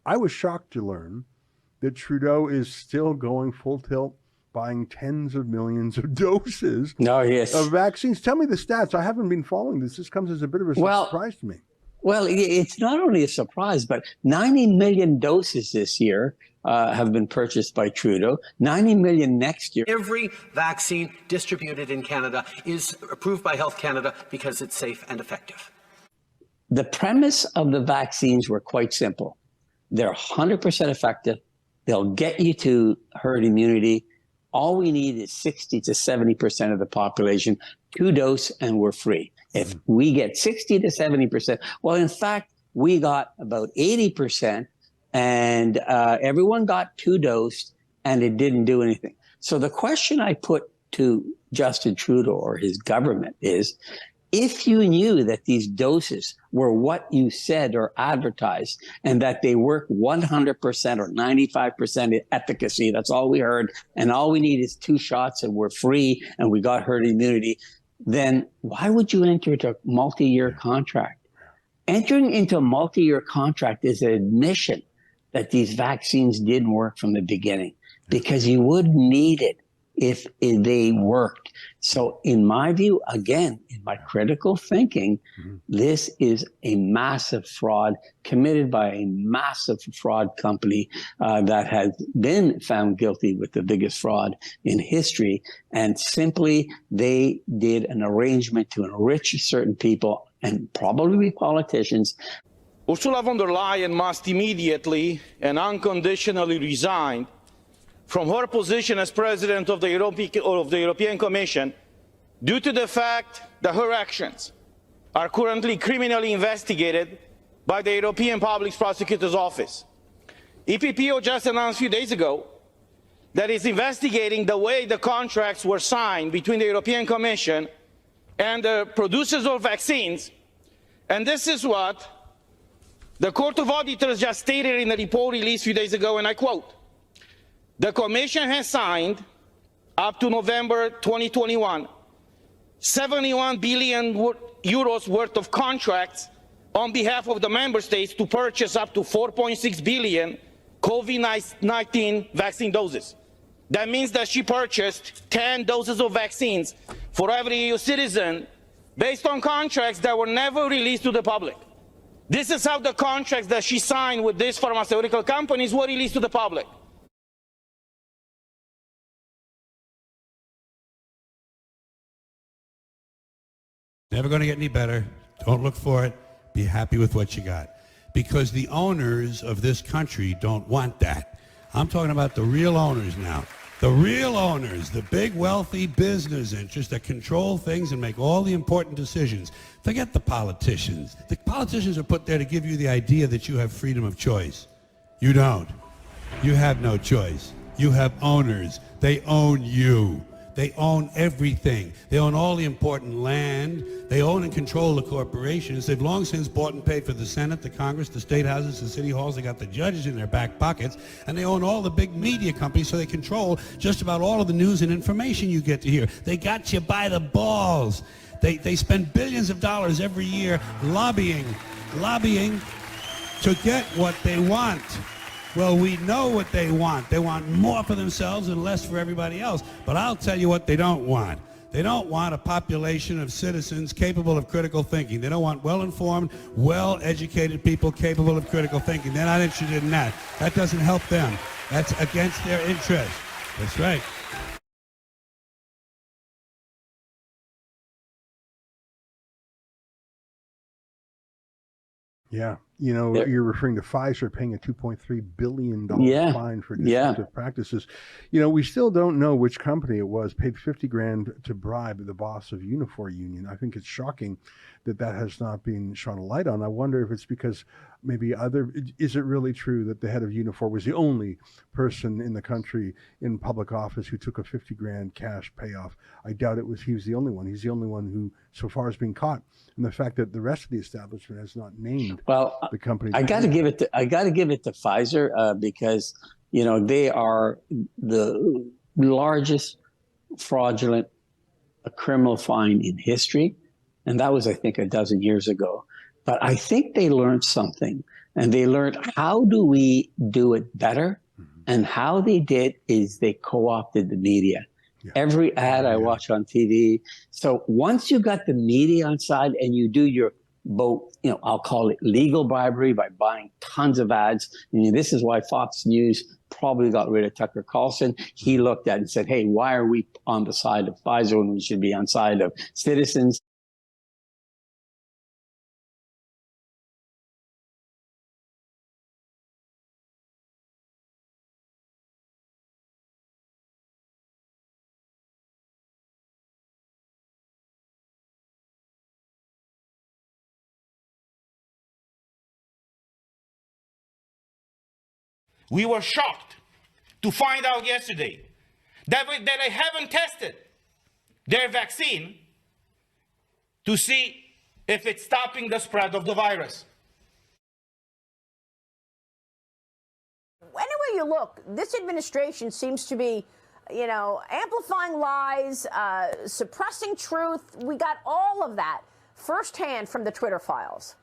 I was shocked to learn that Trudeau is still going full tilt, buying tens of millions of doses No, yes. of vaccines. Tell me the stats. I haven't been following this. This comes as a bit of a surprise to me. Well, it's not only a surprise, but 90 million doses this year have been purchased by Trudeau, 90 million next year. Every vaccine distributed in Canada is approved by Health Canada because it's safe and effective. The premise of the vaccines were quite simple. They're 100% effective. They'll get you to herd immunity. All we need is 60 to 70% of the population, 2 dose, and we're free. If we get 60 to 70%, well, in fact, we got about 80%, and everyone got 2 doses, and it didn't do anything. So the question I put to Justin Trudeau or his government is, if you knew that these doses were what you said or advertised and that they work 100% or 95% efficacy, that's all we heard, and all we need is 2 shots and we're free and we got herd immunity, then why would you enter into a multi-year contract? Entering into a multi-year contract is an admission that these vaccines didn't work from the beginning, because you would need it if they worked. So in my view, again, in my critical thinking, this is a massive fraud committed by a massive fraud company that has been found guilty with the biggest fraud in history. And simply, they did an arrangement to enrich certain people and probably politicians. Ursula von der Leyen must immediately and unconditionally resign from her position as President of the European Commission due to the fact that her actions are currently criminally investigated by the European Public Prosecutor's Office. EPPO just announced a few days ago that it's investigating the way the contracts were signed between the European Commission and the producers of vaccines. And this is what the Court of Auditors just stated in a report released a few days ago, and I quote, "The Commission has signed, up to November 2021, 71 billion euros worth of contracts on behalf of the member states to purchase up to 4.6 billion COVID-19 vaccine doses. That means that she purchased 10 doses of vaccines for every EU citizen based on contracts that were never released to the public. This is how the contracts that she signed with these pharmaceutical companies were released to the public. Never going to get any better. Don't look for it. Be happy with what you got. Because the owners of this country don't want that. I'm talking about the real owners now. The real owners, the big wealthy business interests that control things and make all the important decisions. Forget the politicians. The politicians are put there to give you the idea that you have freedom of choice. You don't. You have no choice. You have owners. They own you. They own everything. They own all the important land. They own and control the corporations. They've long since bought and paid for the Senate, the Congress, the state houses, the city halls. They got the judges in their back pockets. And they own all the big media companies, so they control just about all of the news and information you get to hear. They got you by the balls. They spend billions of dollars every year lobbying to get what they want. Well, we know what they want. They want more for themselves and less for everybody else. But I'll tell you what they don't want. They don't want a population of citizens capable of critical thinking. They don't want well-informed, well-educated people capable of critical thinking. They're not interested in that. That doesn't help them. That's against their interest. That's right. Yeah. You know, you're referring to Pfizer paying a $2.3 billion fine for disruptive practices. You know, we still don't know which company it was, paid $50,000 to bribe the boss of Unifor Union. I think it's shocking that that has not been shone a light on. I wonder if it's because maybe is it really true that the head of Unifor was the only person in the country in public office who took a $50,000 cash payoff? I doubt he was the only one. He's the only one who so far has been caught. And the fact that the rest of the establishment has not named the company. I got to give it to Pfizer because, you know, they are the largest fraudulent criminal fine in history. And that was, I think, a dozen years ago. But I think they learned something And they learned, how do we do it better? And how they did is they co-opted the media. Yeah. Every ad I watch on TV. So once you got the media on side and you do your both, I'll call it legal bribery by buying tons of ads. And this is why Fox News probably got rid of Tucker Carlson. He looked at it and said, hey, why are we on the side of Pfizer when we should be on side of citizens? We were shocked to find out yesterday that they haven't tested their vaccine to see if it's stopping the spread of the virus. Anywhere you look, this administration seems to be, amplifying lies, suppressing truth. We got all of that firsthand from the Twitter files.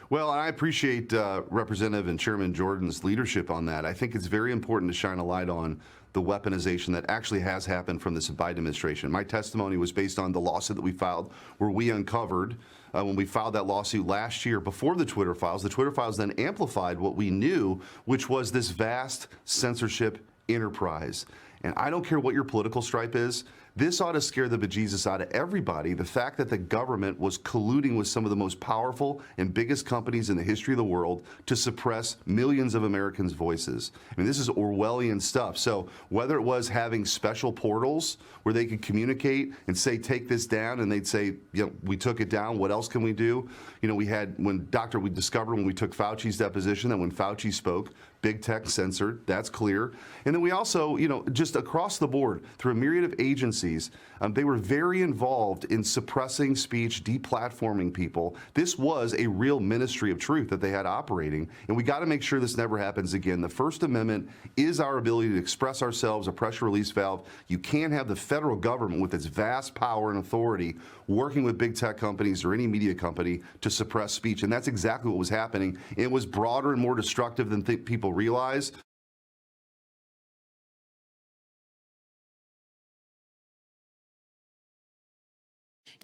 Well, I appreciate Representative and Chairman Jordan's leadership on that. I think it's very important to shine a light on the weaponization that actually has happened from this Biden administration. My testimony was based on the lawsuit that we filed, where we uncovered when we filed that lawsuit last year before the Twitter files. The Twitter files then amplified what we knew, which was this vast censorship enterprise. And I don't care what your political stripe is. This ought to scare the bejesus out of everybody. The fact that the government was colluding with some of the most powerful and biggest companies in the history of the world to suppress millions of Americans' voices. I mean, this is Orwellian stuff. So whether it was having special portals where they could communicate and say, take this down, and they'd say, we took it down, what else can we do? We discovered when we took Fauci's deposition that when Fauci spoke, big tech censored, that's clear. And then we also, just across the board, through a myriad of agencies, they were very involved in suppressing speech, deplatforming people. This was a real ministry of truth that they had operating, and we got to make sure this never happens again. The First Amendment is our ability to express ourselves, a pressure release valve. You can't have the federal government with its vast power and authority working with big tech companies or any media company to suppress speech, and that's exactly what was happening. It was broader and more destructive than people realize.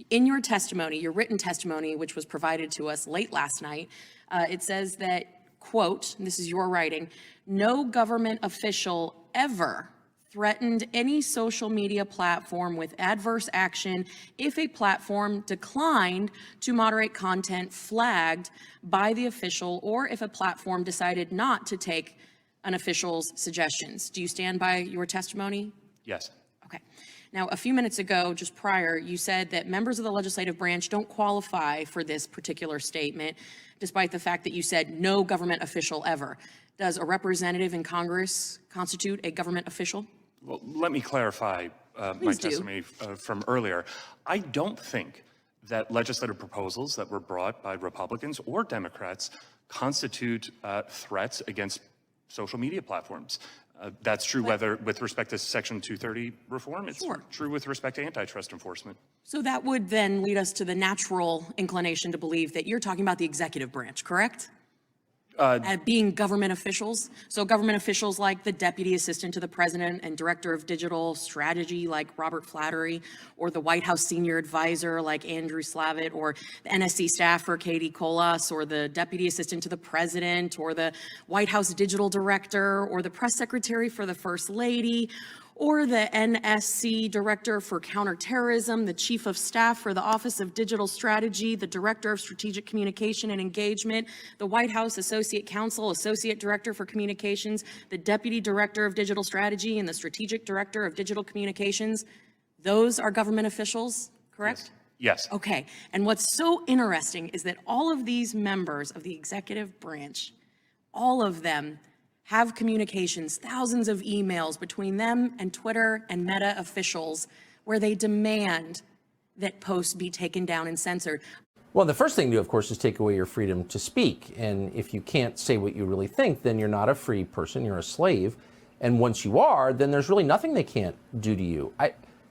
In your testimony, your written testimony, which was provided to us late last night, it says that, quote, and this is your writing, no government official ever threatened any social media platform with adverse action if a platform declined to moderate content flagged by the official or if a platform decided not to take an official's suggestions. Do you stand by your testimony? Yes. Okay. Now, a few minutes ago, just prior, you said that members of the legislative branch don't qualify for this particular statement, despite the fact that you said no government official ever. Does a representative in Congress constitute a government official? Well, let me clarify my testimony from earlier. I don't think that legislative proposals that were brought by Republicans or Democrats constitute threats against social media platforms. That's true whether with respect to Section 230 reform. It's true with respect to antitrust enforcement. So that would then lead us to the natural inclination to believe that you're talking about the executive branch, correct? Being government officials. So government officials like the Deputy Assistant to the President and Director of Digital Strategy like Robert Flattery, or the White House Senior Advisor like Andrew Slavitt, or the NSC staffer Katie Colas, or the Deputy Assistant to the President, or the White House Digital Director, or the Press Secretary for the First Lady, or the NSC Director for Counterterrorism, the Chief of Staff for the Office of Digital Strategy, the Director of Strategic Communication and Engagement, the White House Associate Counsel, Associate Director for Communications, the Deputy Director of Digital Strategy, and the Strategic Director of Digital Communications. Those are government officials, correct? Yes. Okay, and what's so interesting is that all of these members of the executive branch, all of them have communications, thousands of emails between them and Twitter and Meta officials where they demand that posts be taken down and censored. Well, the first thing to do, of course, is take away your freedom to speak. And if you can't say what you really think, then you're not a free person, you're a slave. And once you are, then there's really nothing they can't do to you.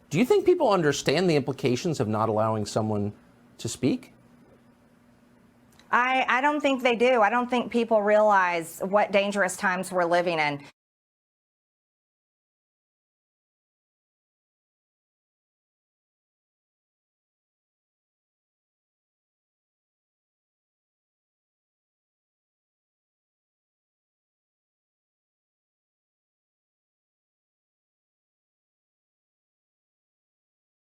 Do you think people understand the implications of not allowing someone to speak? I don't think they do. I don't think people realize what dangerous times we're living in.